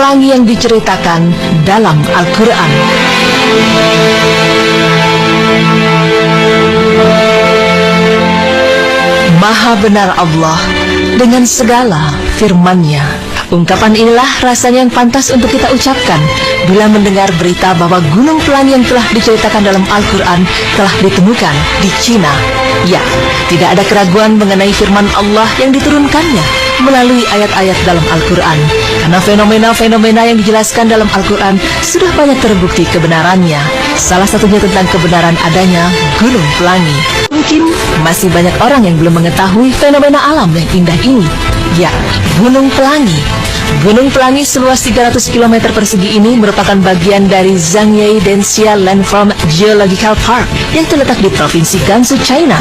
pelangi yang diceritakan dalam Al-Quran. Maha benar Allah dengan segala firman-Nya. Ungkapan inilah rasanya yang pantas untuk kita ucapkan bila mendengar berita bahwa Gunung Pelangi yang telah diceritakan dalam Al-Quran telah ditemukan di Cina. Ya, tidak ada keraguan mengenai firman Allah yang diturunkannya melalui ayat-ayat dalam Al-Quran. Karena fenomena-fenomena yang dijelaskan dalam Al-Quran sudah banyak terbukti kebenarannya. Salah satunya tentang kebenaran adanya Gunung Pelangi. Mungkin masih banyak orang yang belum mengetahui fenomena alam yang indah ini. Ya, Gunung Pelangi. Gunung Pelangi seluas 300 km persegi ini merupakan bagian dari Zhangye Denxia Landform Geological Park yang terletak di Provinsi Gansu, China.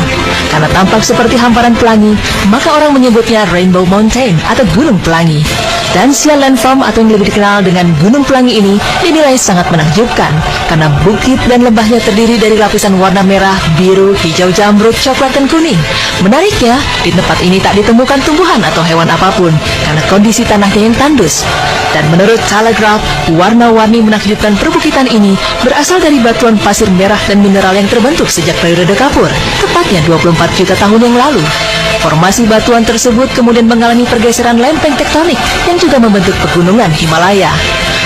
Karena tampak seperti hamparan pelangi, maka orang menyebutnya Rainbow Mountain atau Gunung Pelangi. Denxia Landform atau yang lebih dikenal dengan Gunung Pelangi ini dinilai sangat menakjubkan karena bukit dan lembahnya terdiri dari lapisan warna merah, biru, hijau jamrud, coklat, dan kuning. Menariknya, di tempat ini tak ditemukan tumbuhan atau hewan apapun karena kondisi tanahnya yang tandus. Dan menurut Telegraph, warna-warni menakjubkan perbukitan ini berasal dari batuan pasir merah dan mineral yang terbentuk sejak periode Kapur, tepatnya 24 juta tahun yang lalu. Formasi batuan tersebut kemudian mengalami pergeseran lempeng tektonik yang juga membentuk pegunungan Himalaya.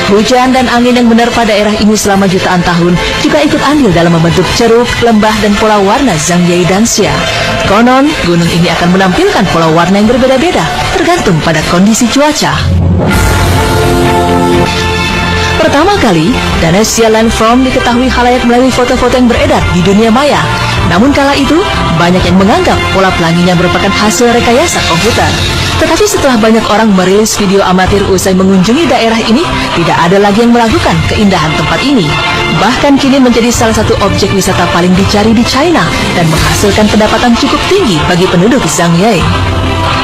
Hujan dan angin yang menerpa daerah ini selama jutaan tahun juga ikut andil dalam membentuk ceruk, lembah, dan pola warna Zhangye Denxia. Konon, gunung ini akan menampilkan pola warna yang berbeda-beda, tergantung pada kondisi cuaca. Pertama kali, Denxia Landform diketahui khalayak melalui foto-foto yang beredar di dunia maya. Namun kala itu, banyak yang menganggap pola pelanginya merupakan hasil rekayasa komputer. Tetapi setelah banyak orang merilis video amatir usai mengunjungi daerah ini, tidak ada lagi yang meragukan keindahan tempat ini. Bahkan kini menjadi salah satu objek wisata paling dicari di China dan menghasilkan pendapatan cukup tinggi bagi penduduk Zhangye.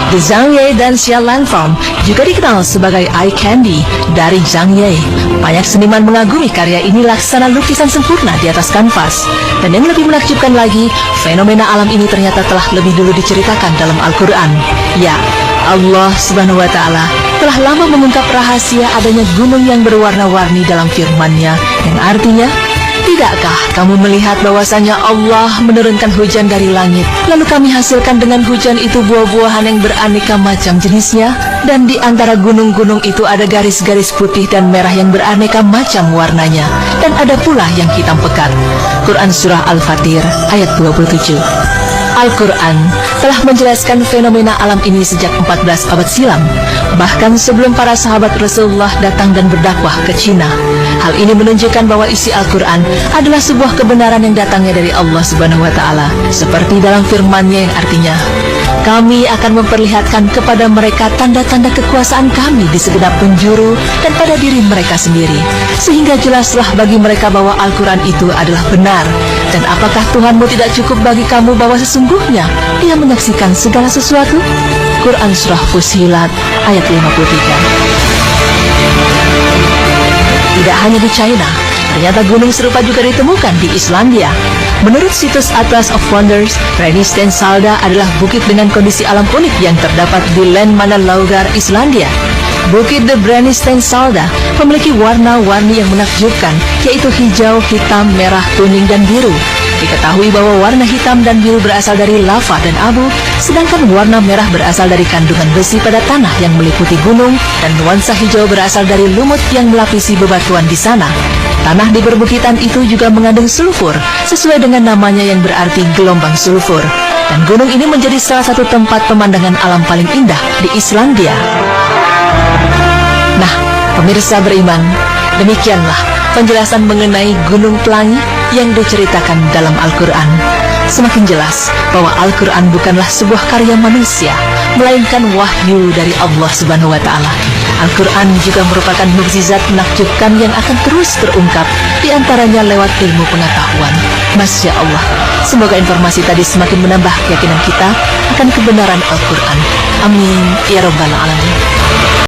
The Zhangye Denxia Landform juga dikenal sebagai eye candy dari Zhangye. Banyak seniman mengagumi karya ini laksana lukisan sempurna di atas kanvas. Dan yang lebih menakjubkan lagi, fenomena alam ini ternyata telah lebih dulu diceritakan dalam Al-Quran. Ya, Allah Subhanahu wa Ta'ala telah lama mengungkap rahasia adanya gunung yang berwarna-warni dalam firman-Nya, yang artinya, tidakkah kamu melihat bahwasanya Allah menurunkan hujan dari langit, lalu kami hasilkan dengan hujan itu buah-buahan yang beraneka macam jenisnya, dan di antara gunung-gunung itu ada garis-garis putih dan merah yang beraneka macam warnanya, dan ada pula yang hitam pekat. Quran Surah Al-Fatir ayat 27. Al-Quran telah menjelaskan fenomena alam ini sejak 14 abad silam, bahkan sebelum para sahabat Rasulullah datang dan berdakwah ke Cina. Hal ini menunjukkan bahwa isi Al-Quran adalah sebuah kebenaran yang datangnya dari Allah Subhanahu wa Ta'ala, seperti dalam firman-Nya yang artinya, kami akan memperlihatkan kepada mereka tanda-tanda kekuasaan kami di segenap penjuru dan pada diri mereka sendiri, sehingga jelaslah bagi mereka bahwa Al-Quran itu adalah benar. Dan apakah Tuhanmu tidak cukup bagi kamu bahwa sesungguhnya Dia menyaksikan segala sesuatu? Quran Surah Fussilat ayat 53. Tidak hanya di China, ternyata gunung serupa juga ditemukan di Islandia. Menurut situs Atlas of Wonders, Brennisteinssalda adalah bukit dengan kondisi alam unik yang terdapat di Landmannalaugar, Islandia. Bukit The Brennisteinssalda memiliki warna-warni yang menakjubkan, yaitu hijau, hitam, merah, kuning, dan biru. Diketahui bahwa warna hitam dan biru berasal dari lava dan abu, sedangkan warna merah berasal dari kandungan besi pada tanah yang meliputi gunung, dan nuansa hijau berasal dari lumut yang melapisi bebatuan di sana. Tanah di perbukitan itu juga mengandung sulfur, sesuai dengan namanya yang berarti gelombang sulfur. Dan gunung ini menjadi salah satu tempat pemandangan alam paling indah di Islandia. Nah, pemirsa beriman, demikianlah penjelasan mengenai Gunung Pelangi yang diceritakan dalam Al-Quran. Semakin jelas bahwa Al-Quran bukanlah sebuah karya manusia, melainkan wahyu dari Allah Subhanahu wa Ta'ala. Al-Quran juga merupakan mukjizat menakjubkan yang akan terus terungkap, di antaranya lewat ilmu pengetahuan. Masya Allah, semoga informasi tadi semakin menambah keyakinan kita akan kebenaran Al-Quran. Amin ya Rabbal Alamin.